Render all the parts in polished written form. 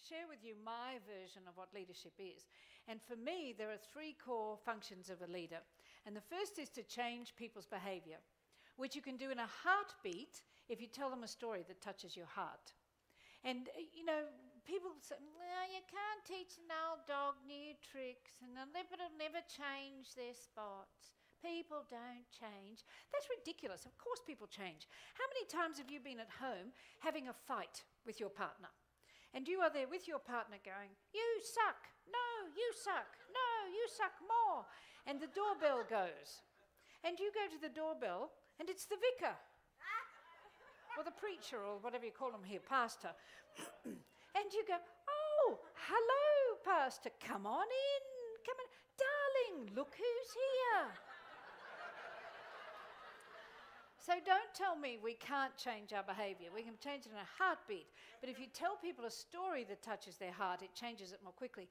share with you my version of what leadership is. And for me, there are 3 core functions of a leader. And the first is to change people's behaviour, which you can do in a heartbeat if you tell them a story that touches your heart. And, people say, well, you can't teach an old dog new tricks and it'll never change their spots. People don't change. That's ridiculous. Of course people change. How many times have you been at home having a fight with your partner? And you are there with your partner going, you suck, no, you suck, no, you suck more. And the doorbell goes. And you go to the doorbell and it's the vicar. Or the preacher, or whatever you call them here, pastor. And you go, oh, hello, pastor, come on in, come on. Darling, look who's here. So don't tell me we can't change our behaviour. We can change it in a heartbeat. But if you tell people a story that touches their heart, it changes it more quickly.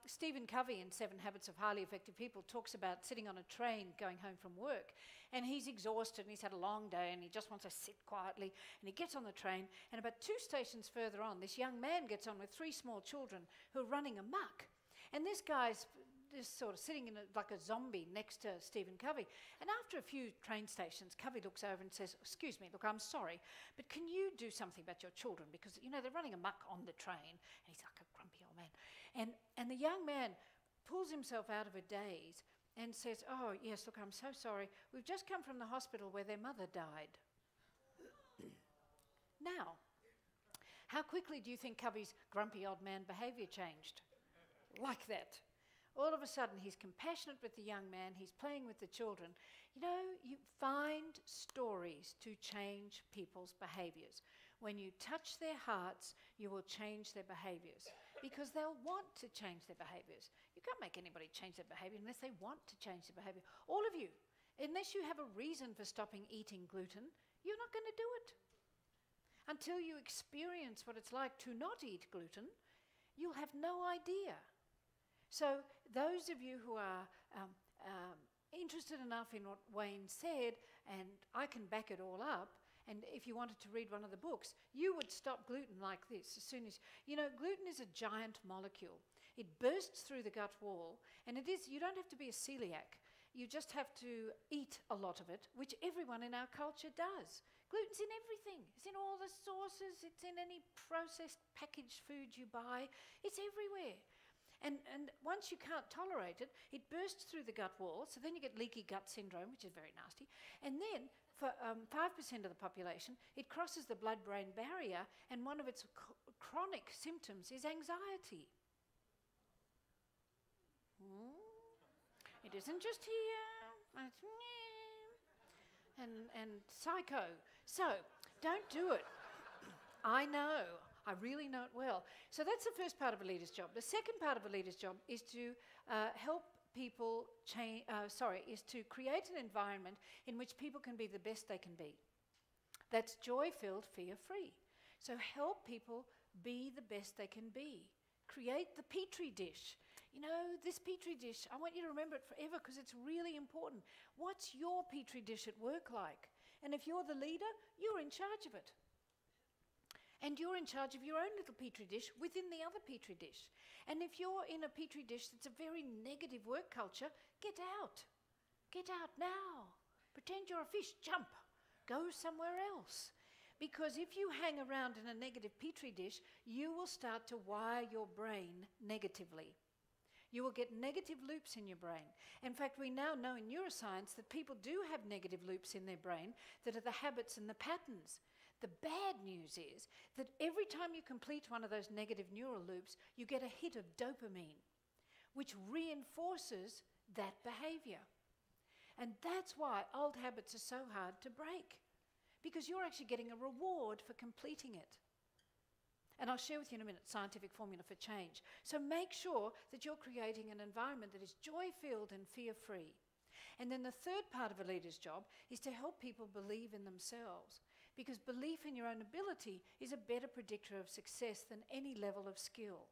Stephen Covey in 7 Habits of Highly Effective People talks about sitting on a train going home from work. And he's exhausted and he's had a long day and he just wants to sit quietly. And he gets on the train and about 2 stations further on, this young man gets on with 3 small children who are running amok. And this guy's just sort of sitting like a zombie next to Stephen Covey. And after a few train stations, Covey looks over and says, excuse me, look, I'm sorry, but can you do something about your children? Because, they're running amok on the train. And he's like a grumpy old man. And the young man pulls himself out of a daze and says, oh, yes, look, I'm so sorry. We've just come from the hospital where their mother died. Now, how quickly do you think Covey's grumpy old man behaviour changed? Like that. All of a sudden, he's compassionate with the young man, he's playing with the children. You find stories to change people's behaviours. When you touch their hearts, you will change their behaviours because they'll want to change their behaviours. You can't make anybody change their behaviour unless they want to change their behaviour. All of you, unless you have a reason for stopping eating gluten, you're not going to do it. Until you experience what it's like to not eat gluten, you'll have no idea. So those of you who are interested enough in what Wayne said, and I can back it all up, and if you wanted to read one of the books, you would stop gluten like this as soon as... gluten is a giant molecule. It bursts through the gut wall, and you don't have to be a celiac. You just have to eat a lot of it, which everyone in our culture does. Gluten's in everything. It's in all the sauces. It's in any processed packaged food you buy. It's everywhere. And once you can't tolerate it, it bursts through the gut wall, so then you get leaky gut syndrome, which is very nasty. And then, for 5% of the population, it crosses the blood-brain barrier, and one of its chronic symptoms is anxiety. It isn't just here, and psycho. So, don't do it. I know. I really know it well. So that's the first part of a leader's job. The second part of a leader's job is to help people change, is to create an environment in which people can be the best they can be. That's joy-filled, fear-free. So help people be the best they can be. Create the petri dish. This petri dish, I want you to remember it forever because it's really important. What's your petri dish at work like? And if you're the leader, you're in charge of it. And you're in charge of your own little petri dish within the other petri dish. And if you're in a petri dish that's a very negative work culture, get out. Get out now. Pretend you're a fish. Jump. Go somewhere else. Because if you hang around in a negative petri dish, you will start to wire your brain negatively. You will get negative loops in your brain. In fact, we now know in neuroscience that people do have negative loops in their brain that are the habits and the patterns. The bad news is that every time you complete one of those negative neural loops, you get a hit of dopamine, which reinforces that behaviour. And that's why old habits are so hard to break, because you're actually getting a reward for completing it. And I'll share with you in a minute scientific formula for change. So make sure that you're creating an environment that is joy-filled and fear-free. And then the third part of a leader's job is to help people believe in themselves, because belief in your own ability is a better predictor of success than any level of skill.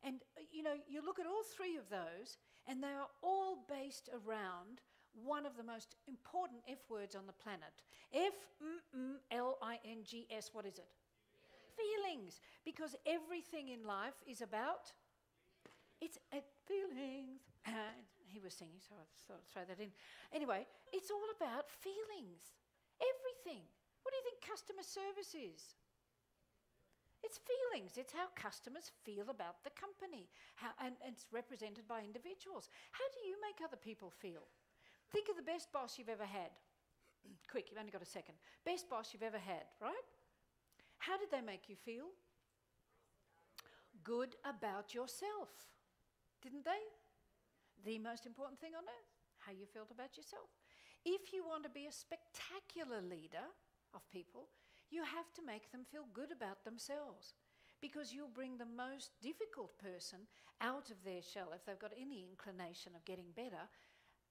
And you look at all 3 of those, and they are all based around one of the most important F words on the planet. F-M-M-L-I-N-G-S, what is it? Feelings. Because everything in life is about, it's feelings. He was singing, so I thought I'd throw that in. Anyway, it's all about feelings. Everything. What do you think customer service is? It's feelings. It's how customers feel about the company. And it's represented by individuals. How do you make other people feel? Think of the best boss you've ever had. Quick, you've only got a second. Best boss you've ever had, right? How did they make you feel? Good about yourself, didn't they? The most important thing on earth, how you felt about yourself. If you want to be a spectacular leader of people, you have to make them feel good about themselves, because you'll bring the most difficult person out of their shell if they've got any inclination of getting better,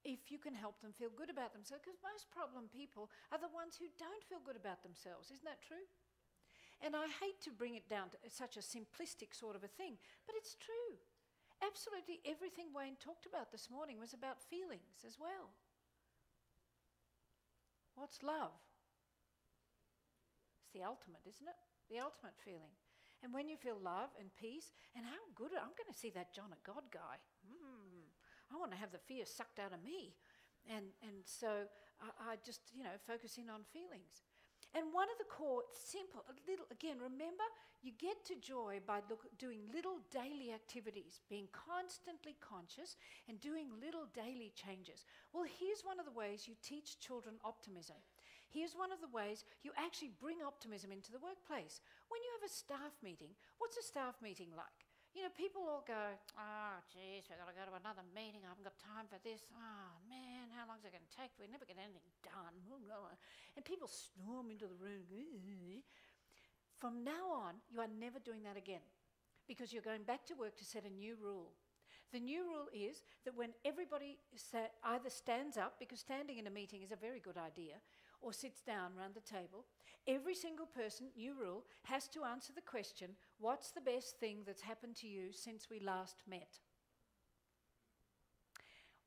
if you can help them feel good about themselves, because most problem people are the ones who don't feel good about themselves. Isn't that true? And I hate to bring it down to such a simplistic sort of a thing, but it's true. Absolutely everything Wayne talked about this morning was about feelings as well. What's love? It's the ultimate, isn't it? The ultimate feeling. And when you feel love and peace, and how good, I'm going to see that John of God guy. I want to have the fear sucked out of me. And so I just, focus in on feelings. And one of the core, simple, again, remember, you get to joy by doing little daily activities, being constantly conscious and doing little daily changes. Well, here's one of the ways you teach children optimism. Here's one of the ways you actually bring optimism into the workplace. When you have a staff meeting, what's a staff meeting like? People all go, oh, geez, we've got to go to another meeting. I haven't got time for this. Oh, man, how long is it going to take? We never get anything done. And people storm into the room. From now on, you are never doing that again, because you're going back to work to set a new rule. The new rule is that when everybody either stands up, because standing in a meeting is a very good idea, or sits down around the table, every single person, new rule, has to answer the question, what's the best thing that's happened to you since we last met?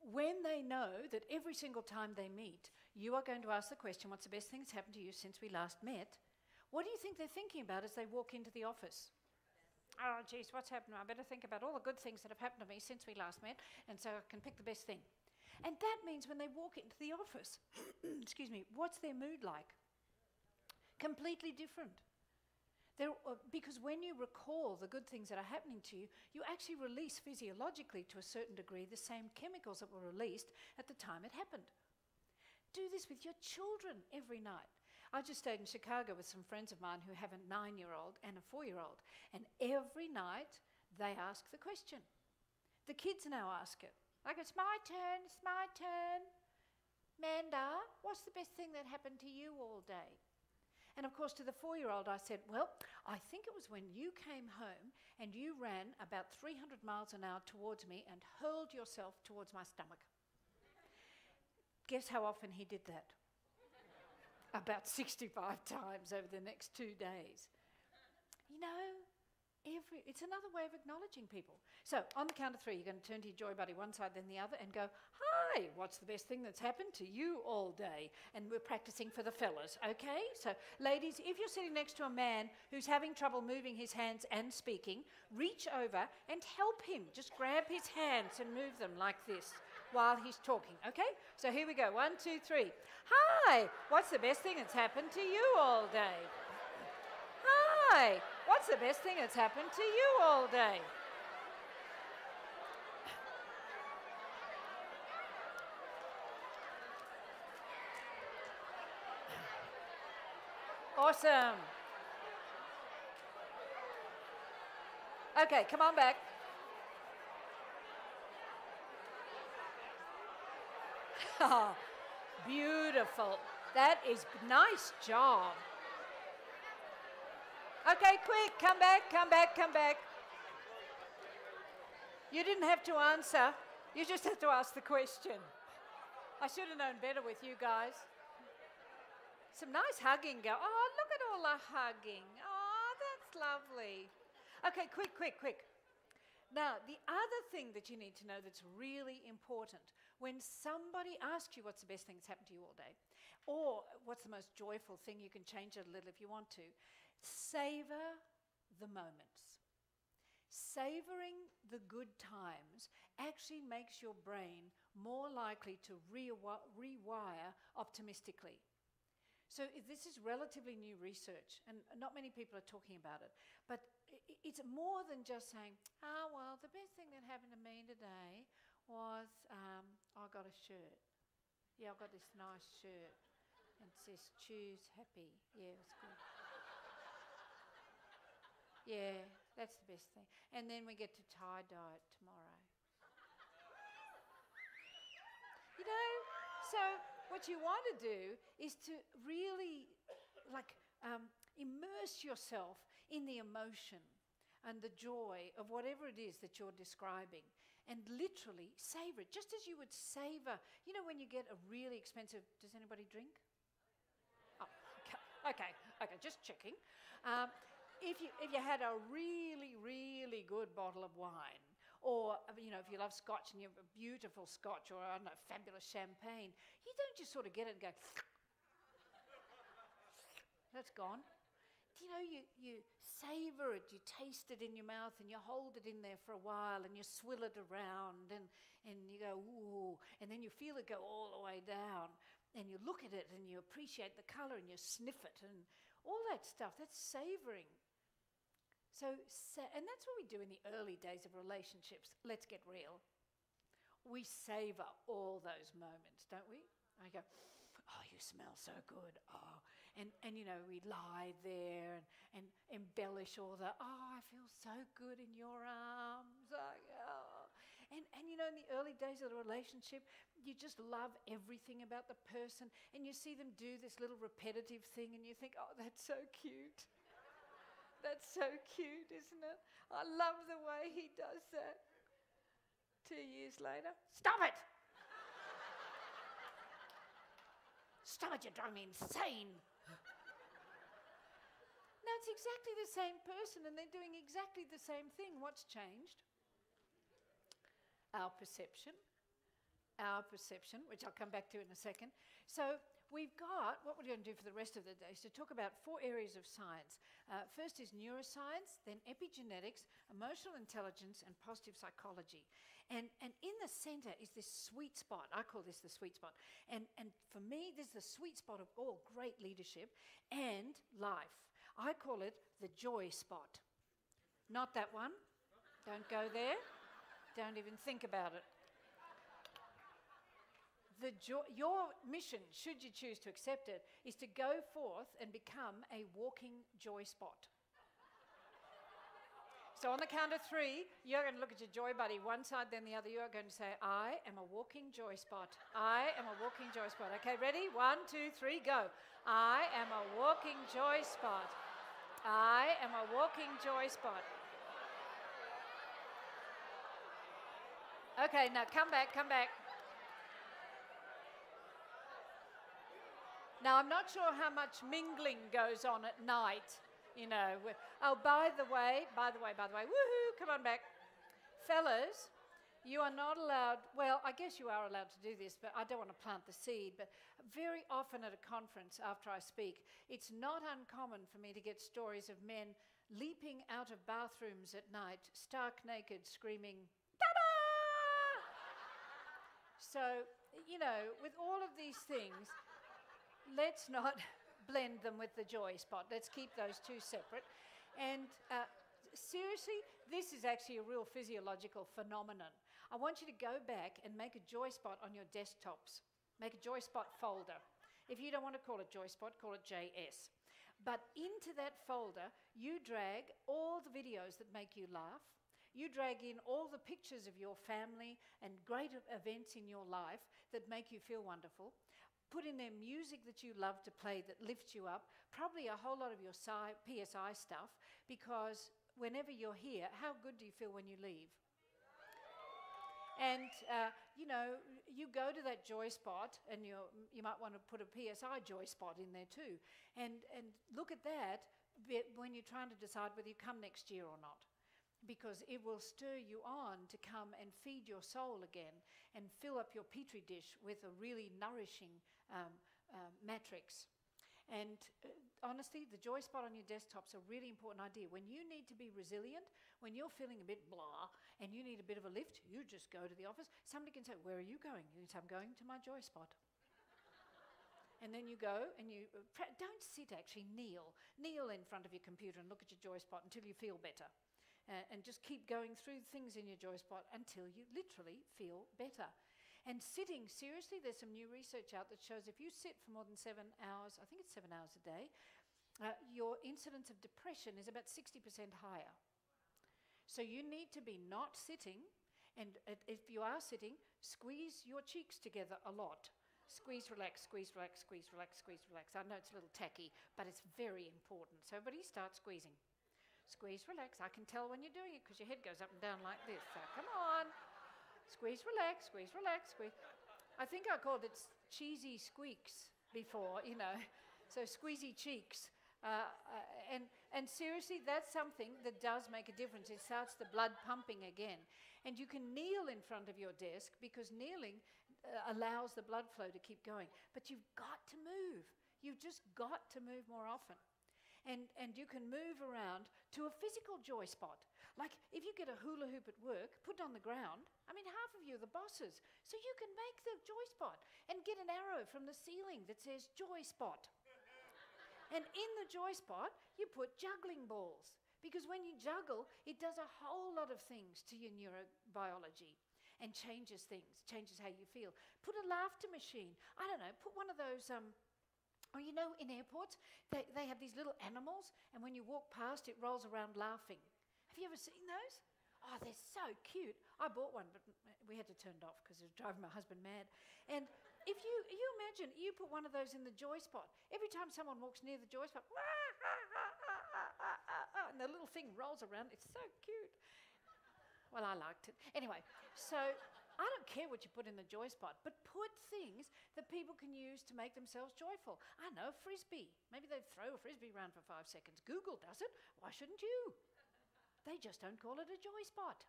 When they know that every single time they meet, you are going to ask the question, what's the best thing that's happened to you since we last met? What do you think they're thinking about as they walk into the office? Oh, geez, what's happened? I better think about all the good things that have happened to me since we last met, and so I can pick the best thing. And that means when they walk into the office, excuse me, what's their mood like? Completely different. Because when you recall the good things that are happening to you, you actually release physiologically to a certain degree the same chemicals that were released at the time it happened. Do this with your children every night. I just stayed in Chicago with some friends of mine who have a 9-year-old and a 4-year-old, and every night they ask the question. The kids now ask it. Like, it's my turn, it's my turn. Manda, what's the best thing that happened to you all day? And of course, to the 4-year-old, I said, well, I think it was when you came home and you ran about 300 miles an hour towards me and hurled yourself towards my stomach. Guess how often he did that? About 65 times over the next 2 days. It's another way of acknowledging people. So on the count of 3, you're going to turn to your joy buddy one side, then the other, and go, hi, what's the best thing that's happened to you all day? And we're practicing for the fellas, okay? So ladies, if you're sitting next to a man who's having trouble moving his hands and speaking, reach over and help him. Just grab his hands and move them like this while he's talking, okay? So here we go. 1, 2, 3. Hi, what's the best thing that's happened to you all day? Hi, what's the best thing that's happened to you all day? Awesome. Okay, come on back. Oh, beautiful. That is nice job. Okay, quick, come back, come back, come back. You didn't have to answer. You just had to ask the question. I should have known better with you guys. Some nice hugging go. Oh, look at all the hugging. Oh, that's lovely. Okay, quick, quick, quick. Now, the other thing that you need to know that's really important, when somebody asks you what's the best thing that's happened to you all day, or what's the most joyful thing, you can change it a little if you want to, savor the moments. Savoring the good times actually makes your brain more likely to rewire optimistically. So this is relatively new research, and not many people are talking about it. But it's more than just saying, "Ah, well, the best thing that happened to me today was I got a shirt. Yeah, I got this nice shirt. And it says, choose happy. Yeah, it's good. Yeah, that's the best thing. And then we get to tie-dye it tomorrow." You know, so what you want to do is to really immerse yourself in the emotion and the joy of whatever it is that you're describing, and literally savor it, just as you would savor, you know, when you get a really expensive, does anybody drink? Oh, okay, just checking. If you had a really, really good bottle of wine, or, you know, if you love scotch and you have a beautiful scotch, or, I don't know, fabulous champagne, you don't just sort of get it and go, that's gone. You know, you savour it, you taste it in your mouth, and you hold it in there for a while, and you swill it around, and you go, ooh, and then you feel it go all the way down, and you look at it, and you appreciate the colour, and you sniff it, and all that stuff. That's savouring. And that's what we do in the early days of relationships. Let's get real. We savour all those moments, don't we? I go, oh, you smell so good. Oh, and you know, we lie there and embellish all the, oh, I feel so good in your arms. Oh. And you know, in the early days of the relationship, you just love everything about the person, and you see them do this little repetitive thing, and you think, oh, that's so cute. That's so cute, isn't it? I love the way he does that. 2 years later, stop it! Stop it, you drive me insane. Now, it's exactly the same person, and they're doing exactly the same thing. What's changed? Our perception, which I'll come back to in a second. So we've got, what we're going to do for the rest of the day is to talk about 4 areas of science. First is neuroscience, then epigenetics, emotional intelligence, and positive psychology. And in the centre is this sweet spot. I call this the sweet spot. And for me, this is the sweet spot of all great leadership and life. I call it the joy spot. Not that one. Don't go there. Don't even think about it. Your mission, should you choose to accept it, is to go forth and become a walking joy spot. So on the count of 3, you're going to look at your joy buddy, one side, then the other. You are going to say, I am a walking joy spot. I am a walking joy spot. Okay, ready? 1, 2, 3, go. I am a walking joy spot. I am a walking joy spot. Okay, now come back. Now, I'm not sure how much mingling goes on at night, you know. Oh, by the way, woohoo, come on back. Fellas, you are not allowed, well, I guess you are allowed to do this, but I don't want to plant the seed, but very often at a conference after I speak, it's not uncommon for me to get stories of men leaping out of bathrooms at night, stark naked, screaming, "Ta-da!" So, you know, with all of these things, let's not blend them with the joy spot. Let's keep those two separate. And seriously, this is actually a real physiological phenomenon. I want you to go back and make a joy spot on your desktops. Make a joy spot folder. If you don't want to call it joy spot, call it JS. But into that folder, you drag all the videos that make you laugh. You drag in all the pictures of your family and great events in your life that make you feel wonderful. Put in there music that you love to play that lifts you up, probably a whole lot of your PSI stuff, because whenever you're here, how good do you feel when you leave? And, you know, you go to that joy spot, and you might want to put a PSI joy spot in there too, and look at that when you're trying to decide whether you come next year or not, because it will stir you on to come and feed your soul again and fill up your petri dish with a really nourishing matrix. And honestly, the joy spot on your desktop's a really important idea. When you need to be resilient, when you're feeling a bit blah and you need a bit of a lift, you just go to the office. Somebody can say, where are you going? You can say, I'm going to my joy spot. And then you go and you, don't sit actually, kneel. Kneel in front of your computer and look at your joy spot until you feel better. And just keep going through things in your joy spot until you literally feel better. And sitting, seriously, there's some new research out that shows if you sit for more than 7 hours, I think it's 7 hours a day, your incidence of depression is about 60% higher. So you need to be not sitting, and if you are sitting, squeeze your cheeks together a lot. Squeeze, relax, squeeze, relax, squeeze, relax, squeeze, relax. I know it's a little tacky, but it's very important. So everybody start squeezing. Squeeze, relax. I can tell when you're doing it because your head goes up and down like this. So come on. Squeeze, relax, squeeze, relax, squeeze. I think I called it cheesy squeaks before, you know, so squeezy cheeks. And seriously, that's something that does make a difference. It starts the blood pumping again. And you can kneel in front of your desk because kneeling allows the blood flow to keep going. But you've got to move. You've just got to move more often. And you can move around to a physical joy spot. Like if you get a hula hoop at work, put it on the ground. I mean, half of you are the bosses. So you can make the joy spot and get an arrow from the ceiling that says joy spot. And in the joy spot, you put juggling balls. Because when you juggle, it does a whole lot of things to your neurobiology and changes things, changes how you feel. Put a laughter machine. I don't know, put one of those... Or you know, in airports, they have these little animals, and when you walk past, it rolls around laughing. Have you ever seen those? Oh, they're so cute. I bought one, but we had to turn it off because it was driving my husband mad. And if you imagine, you put one of those in the joy spot. Every time someone walks near the joy spot, and the little thing rolls around. It's so cute. Well, I liked it. Anyway, so... I don't care what you put in the joy spot, but put things that people can use to make themselves joyful. I know, frisbee. Maybe they throw a frisbee around for 5 seconds. Google does it. Why shouldn't you? They just don't call it a joy spot.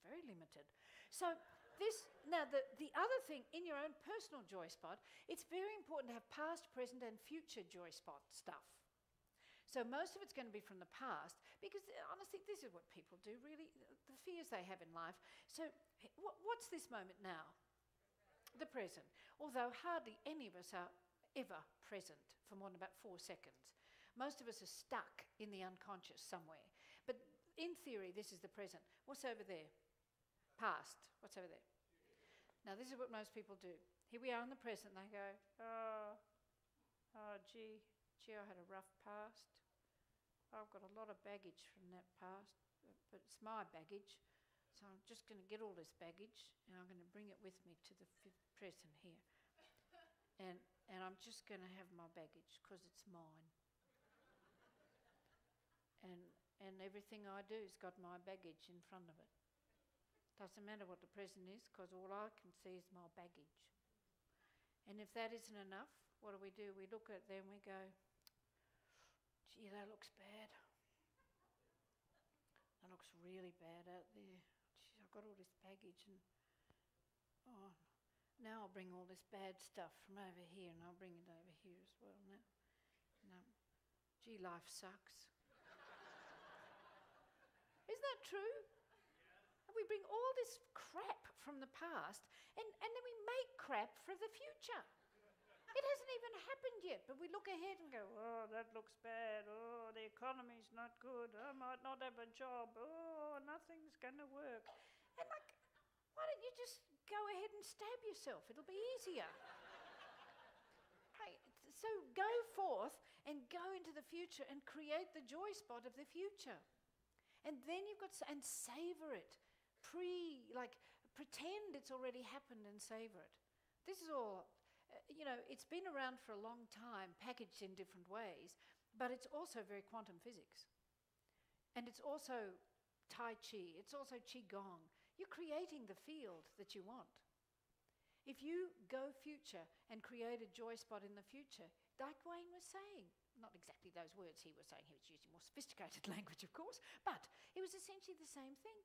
Very limited. So now the other thing, in your own personal joy spot, it's very important to have past, present, and future joy spot stuff. So most of it's going to be from the past because honestly, this is what people do really, the fears they have in life. So what's this moment now? The present. Although hardly any of us are ever present for more than about 4 seconds. Most of us are stuck in the unconscious somewhere. But in theory, this is the present. What's over there? Past. What's over there? Now this is what most people do. Here we are in the present. They go, gee, I had a rough past. I've got a lot of baggage from that past, but it's my baggage. So I'm just going to get all this baggage and I'm going to bring it with me to the present here. And I'm just going to have my baggage because it's mine. And everything I do has got my baggage in front of it. Doesn't matter what the present is because all I can see is my baggage. And if that isn't enough, what do? We look at them and we go, gee, that looks bad. That looks really bad out there. Gee, I've got all this baggage and now I'll bring all this bad stuff from over here and I'll bring it over here as well. No. Gee, life sucks. Isn't that true? We bring all this crap from the past and then we make crap for the future. It hasn't even happened yet, but we look ahead and go, oh, that looks bad. Oh, the economy's not good. I might not have a job. Oh, nothing's going to work. And like, why don't you just go ahead and stab yourself? It'll be easier. Right, so go forth and go into the future and create the joy spot of the future. And then you've got, and savor it. Pretend it's already happened and savor it. This is all... it's been around for a long time, packaged in different ways, but it's also very quantum physics. And it's also Tai Chi, it's also Qigong. You're creating the field that you want. If you go future and create a joy spot in the future, like Wayne was saying, not exactly those words he was saying, he was using more sophisticated language, of course, but it was essentially the same thing.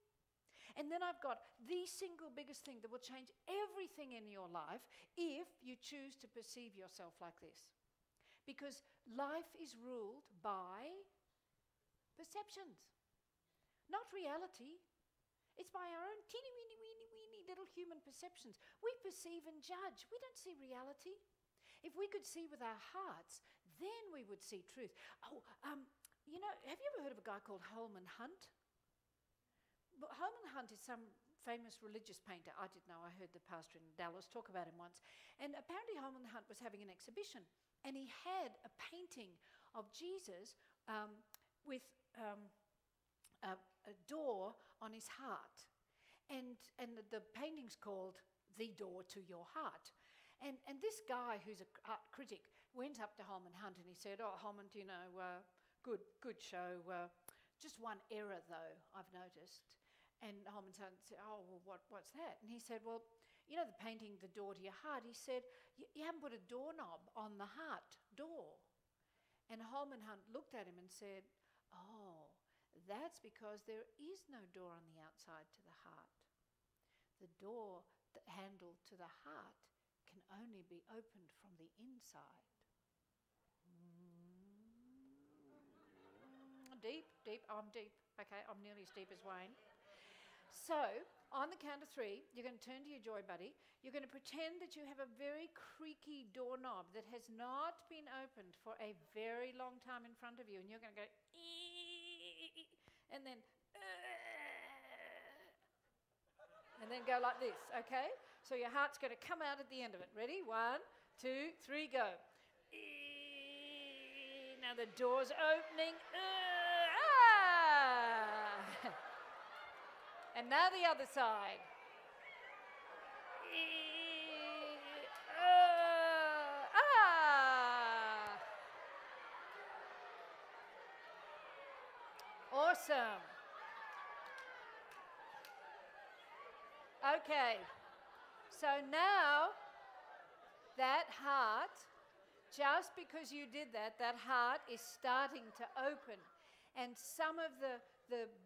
And then I've got the single biggest thing that will change everything in your life if you choose to perceive yourself like this. Because life is ruled by perceptions, not reality. It's by our own teeny weeny little human perceptions. We perceive and judge. We don't see reality. If we could see with our hearts, then we would see truth. You know, have you ever heard of a guy called Holman Hunt? Holman Hunt is some famous religious painter. I didn't know. I heard the pastor in Dallas talk about him once. And apparently Holman Hunt was having an exhibition, and he had a painting of Jesus with a door on his heart. And the painting's called The Door to Your Heart. And this guy, who's an art critic, went up to Holman Hunt and he said, "Oh, Holman, you know, good show. Just one error, though, I've noticed." And Holman Hunt said, "Oh, well, what's that?" And he said, "Well, you know the painting, The Door to Your Heart?" He said, you haven't put a doorknob on the heart door." And Holman Hunt looked at him and said, "Oh, that's because there is no door on the outside to the heart. The door, the handle to the heart, can only be opened from the inside." Deep. I'm deep. Okay, I'm nearly as deep as Wayne. So, on the count of 3, you're going to turn to your joy buddy. You're going to pretend that you have a very creaky doorknob that has not been opened for a very long time in front of you, and you're going to go, and then go like this, okay? So your heart's going to come out at the end of it. Ready? 1, 2, 3, go. Now the door's opening. And now the other side. Awesome. Okay. So now that heart, just because you did that, that heart is starting to open. And some of the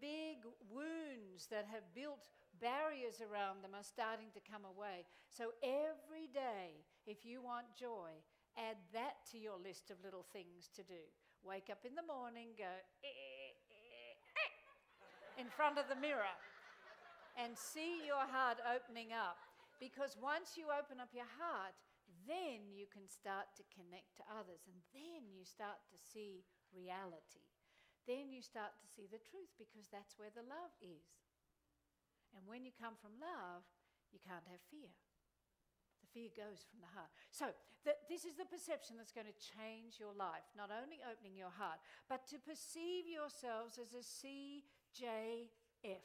big wounds that have built barriers around them are starting to come away. So every day, if you want joy, add that to your list of little things to do. Wake up in the morning, go in front of the mirror and see your heart opening up. Because once you open up your heart, then you can start to connect to others, and then you start to see reality. Then you start to see the truth, because that's where the love is. And when you come from love, you can't have fear. The fear goes from the heart. So this is the perception that's going to change your life, not only opening your heart, but to perceive yourselves as a CJF.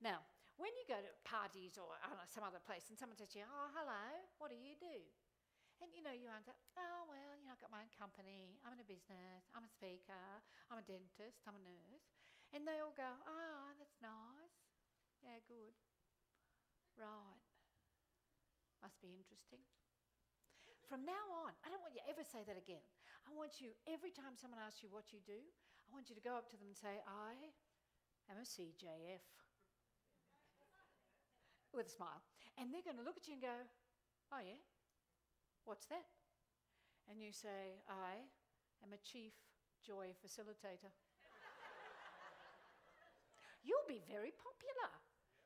Now, when you go to parties or I don't know, some other place and someone says to you, "Oh, hello, what do you do?" And you know, you answer, "Oh, well, you know, I've got my own company, I'm in a business, I'm a speaker, I'm a dentist, I'm a nurse." And they all go, "Oh, that's nice. Yeah, good. Right. Must be interesting." From now on, I don't want you to ever say that again. I want you, every time someone asks you what you do, I want you to go up to them and say, "I am a CJF." With a smile. And they're going to look at you and go, "Oh, yeah? What's that?" And you say, "I am a chief joy facilitator." You'll be very popular.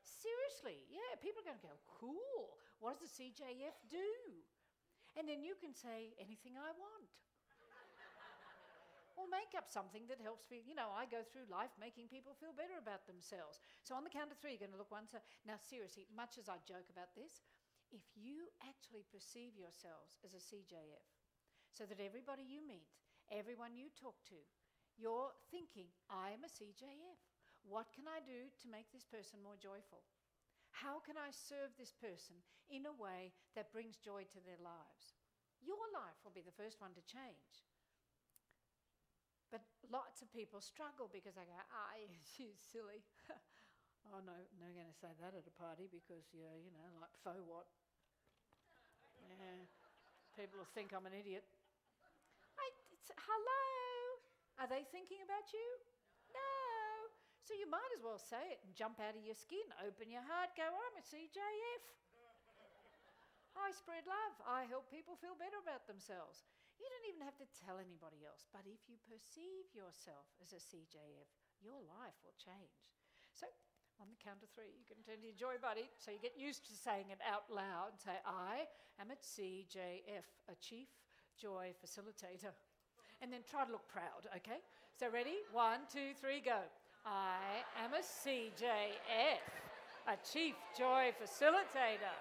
Seriously, yeah, people are going to go, "Cool, what does the CJF do?" And then you can say, "Anything I want." Or make up something that helps me. You know, I go through life making people feel better about themselves. So on the count of 3, you're going to look once. Now, seriously, much as I joke about this, if you actually perceive yourselves as a CJF, so that everybody you meet, everyone you talk to, you're thinking, "I am a CJF. What can I do to make this person more joyful? How can I serve this person in a way that brings joy to their lives?" Your life will be the first one to change. But lots of people struggle because they go, "She's silly." "Oh, no, going to say that at a party because you're, you know, like, so what?" Yeah, people will think I'm an idiot. Hello? Are they thinking about you? No. So you might as well say it and jump out of your skin, open your heart, go, "I'm a CJF. I spread love. I help people feel better about themselves." You don't even have to tell anybody else. But if you perceive yourself as a CJF, your life will change. So on the count of 3, you can turn to your joy buddy. So you get used to saying it out loud. Say, I am a CJF, a Chief Joy Facilitator. And then try to look proud, okay? So ready? 1, 2, 3, go. I am a CJF, a Chief Joy Facilitator.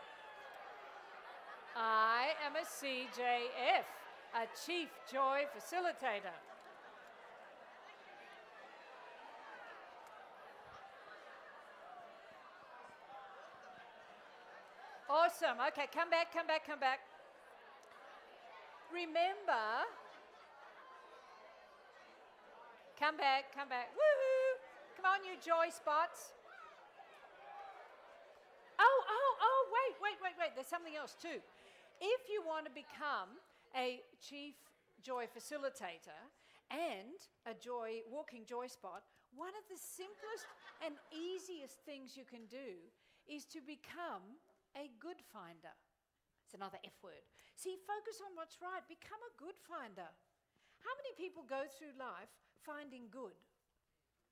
I am a CJF, a Chief Joy Facilitator. Awesome. Okay, come back. Remember, come back. Woohoo! Come on, you joy spots. Wait. There's something else too. If you want to become a Chief Joy Facilitator and a walking joy spot, one of the simplest and easiest things you can do is to become a good finder. It's another F word. See, focus on what's right. Become a good finder. How many people go through life finding good?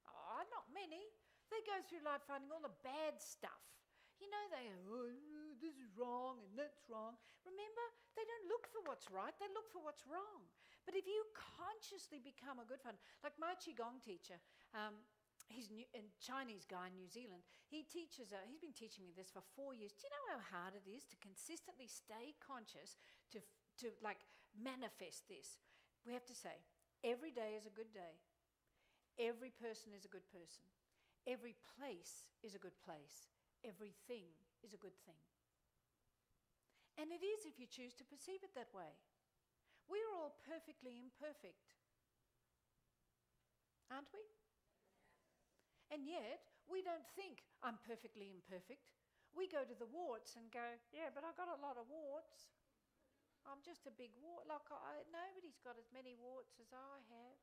Oh, not many. They go through life finding all the bad stuff. You know, this is wrong and that's wrong. Remember, they don't look for what's right, they look for what's wrong. But if you consciously become a good finder, like my Qigong teacher, he's a Chinese guy in New Zealand. He's been teaching me this for 4 years. Do you know how hard it is to consistently stay conscious, to like manifest this? We have to say, every day is a good day. Every person is a good person. Every place is a good place. Everything is a good thing. And it is if you choose to perceive it that way. We are all perfectly imperfect, aren't we? And yet, we don't think, I'm perfectly imperfect. We go to the warts and go, yeah, but I've got a lot of warts. I'm just a big wart. Like nobody's got as many warts as I have.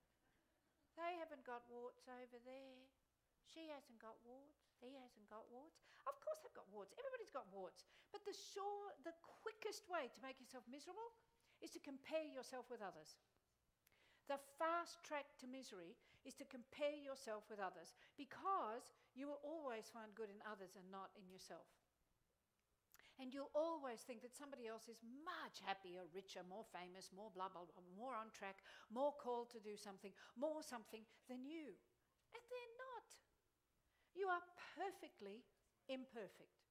They haven't got warts over there. She hasn't got warts. He hasn't got warts. Of course they've got warts. Everybody's got warts. But the quickest way to make yourself miserable is to compare yourself with others. The fast track to misery is to compare yourself with others, because you will always find good in others and not in yourself. And you'll always think that somebody else is much happier, richer, more famous, more blah, blah, blah, more on track, more called to do something, more something than you. And they're not. You are perfectly imperfect.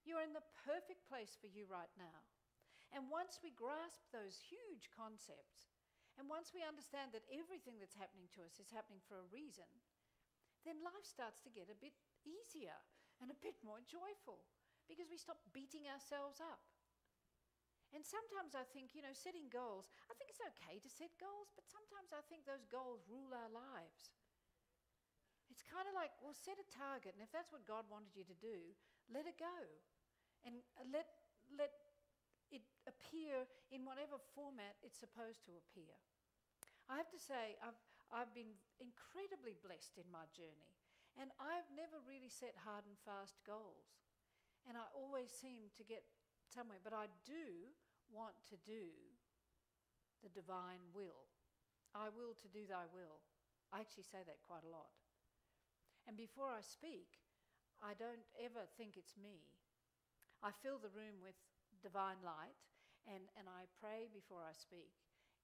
You are in the perfect place for you right now. And once we grasp those huge concepts, and once we understand that everything that's happening to us is happening for a reason, then life starts to get a bit easier and a bit more joyful, because we stop beating ourselves up. And sometimes I think, setting goals, I think it's okay to set goals, but sometimes I think those goals rule our lives. It's kind of like, well, set a target, and if that's what God wanted you to do, let it go. And let it appear in whatever format it's supposed to appear. I have to say, I've been incredibly blessed in my journey, and I've never really set hard and fast goals. And I always seem to get somewhere, but I do want to do the divine will. I will to do thy will. I actually say that quite a lot. And before I speak, I don't ever think it's me. I fill the room with divine light, and I pray before I speak.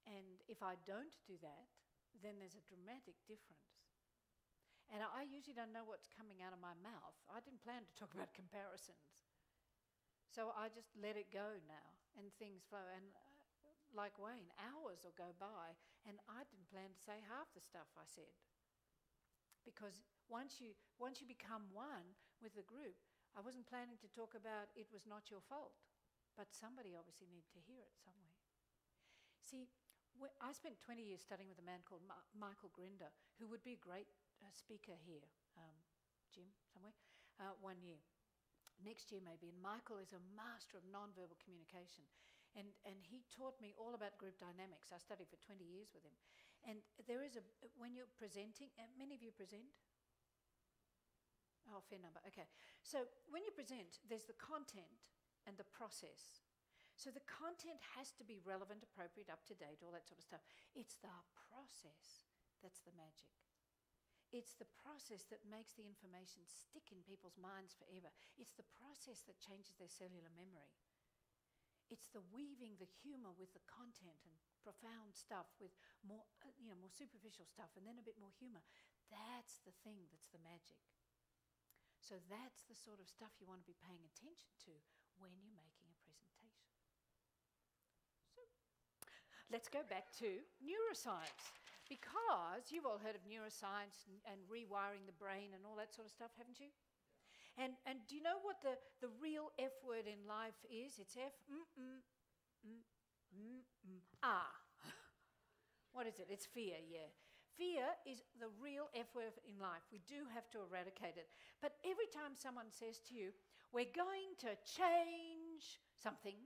And if I don't do that, then there's a dramatic difference. And I usually don't know what's coming out of my mouth. I didn't plan to talk about comparisons. So I just let it go now, and things flow. And like Wayne, hours will go by, and I didn't plan to say half the stuff I said. Because once you become one with the group, I wasn't planning to talk about it was not your fault, but somebody obviously needed to hear it somewhere. See, I spent 20 years studying with a man called Michael Grinder, who would be a great speaker here, Jim, somewhere, 1 year. Next year maybe. And Michael is a master of nonverbal communication. And he taught me all about group dynamics. I studied for 20 years with him. And there is when you're presenting, many of you present? Oh, fair number, okay. So when you present, there's the content and the process. So the content has to be relevant, appropriate, up to date, all that sort of stuff. It's the process that's the magic. It's the process that makes the information stick in people's minds forever. It's the process that changes their cellular memory. It's the weaving the humor with the content and profound stuff with more, more superficial stuff and then a bit more humor. That's the thing that's the magic. So that's the sort of stuff you want to be paying attention to when you're making a presentation. So let's go back to neuroscience, because you've all heard of neuroscience and rewiring the brain and all that sort of stuff, haven't you? And do you know what the real F word in life is? It's F, ah. What is it? It's fear, yeah. Fear is the real F word in life. We do have to eradicate it. But every time someone says to you, we're going to change something,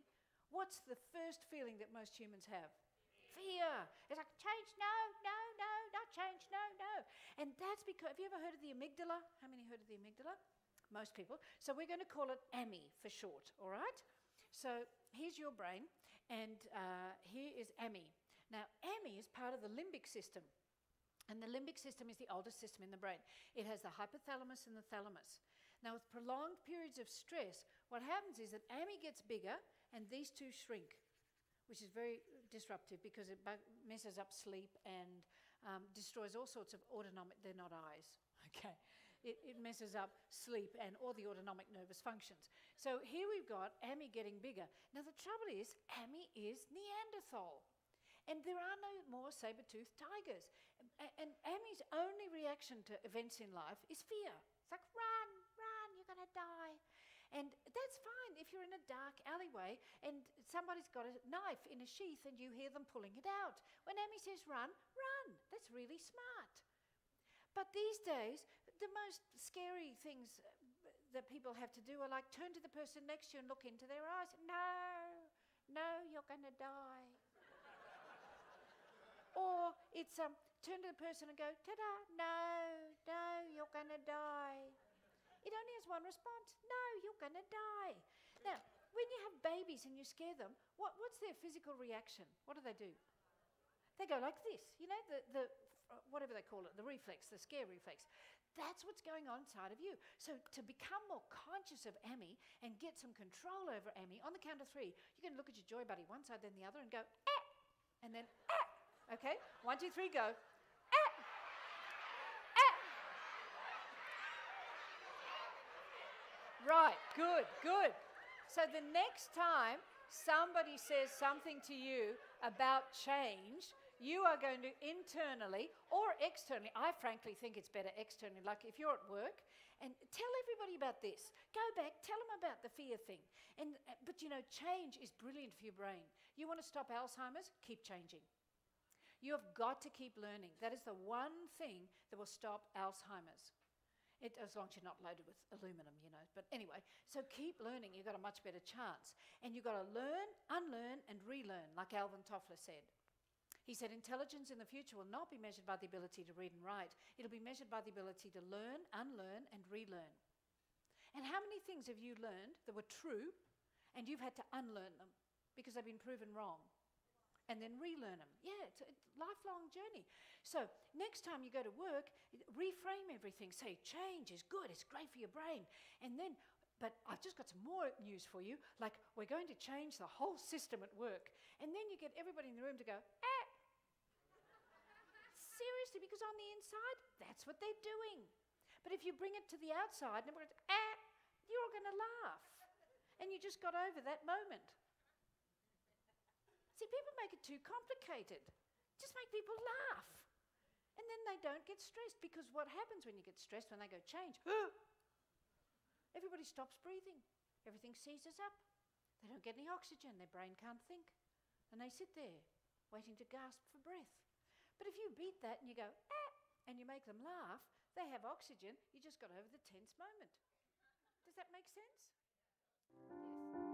what's the first feeling that most humans have? Fear. It's like, change, no, not change, no. And that's because, have you ever heard of the amygdala? How many heard of the amygdala? Most people. So we're going to call it AMI for short, all right? So here's your brain, and here is AMI. Now, AMI is part of the limbic system, and the limbic system is the oldest system in the brain. It has the hypothalamus and the thalamus. Now, with prolonged periods of stress, what happens is that AMI gets bigger, and these two shrink, which is very disruptive because it messes up sleep and destroys all sorts of autonomic, they're not eyes, okay? It messes up sleep and all the autonomic nervous functions. So here we've got AMI getting bigger. Now the trouble is, AMI is Neanderthal. And there are no more saber-toothed tigers. And AMI's only reaction to events in life is fear. It's like, run, you're going to die. And that's fine if you're in a dark alleyway and somebody's got a knife in a sheath and you hear them pulling it out. When AMI says run, that's really smart. But these days, the most scary things that people have to do are like turn to the person next to you and look into their eyes. No, you're going to die. Or it's turn to the person and go, ta-da, no, you're going to die. It only has one response. No, you're going to die. Now, when you have babies and you scare them, what's their physical reaction? What do? They go like this, you know, the whatever they call it, the reflex, the scare reflex. That's what's going on inside of you. So to become more conscious of AMI and get some control over AMI, on the count of 3, you're going to look at your joy buddy one side, then the other, and go, ah, and then, ah. Okay? 1, 2, 3, go, ah. Right, good. So the next time somebody says something to you about change, you are going to internally or externally, I frankly think it's better externally, like if you're at work, and tell everybody about this. Go back, tell them about the fear thing. But you know, change is brilliant for your brain. You want to stop Alzheimer's? Keep changing. You have got to keep learning. That is the one thing that will stop Alzheimer's. As long as you're not loaded with aluminum, you know. But anyway, so keep learning. You've got a much better chance. And you've got to learn, unlearn, and relearn, like Alvin Toffler said. He said, intelligence in the future will not be measured by the ability to read and write. It'll be measured by the ability to learn, unlearn, and relearn. And how many things have you learned that were true, and you've had to unlearn them because they've been proven wrong? And then relearn them. Yeah, it's a lifelong journey. So next time you go to work, reframe everything. Say, change is good, it's great for your brain. And then, but I've just got some more news for you. Like, we're going to change the whole system at work. And then you get everybody in the room to go, ah. Seriously, because on the inside, that's what they're doing. But if you bring it to the outside, and we're going to, ah, you're all going to laugh. And you just got over that moment. See, people make it too complicated. Just make people laugh. And then they don't get stressed, because what happens when you get stressed, when they go change, everybody stops breathing. Everything seizes up. They don't get any oxygen. Their brain can't think. And they sit there waiting to gasp for breath. But if you beat that and you go, ah, and you make them laugh, they have oxygen. You just got over the tense moment. Does that make sense? Yes.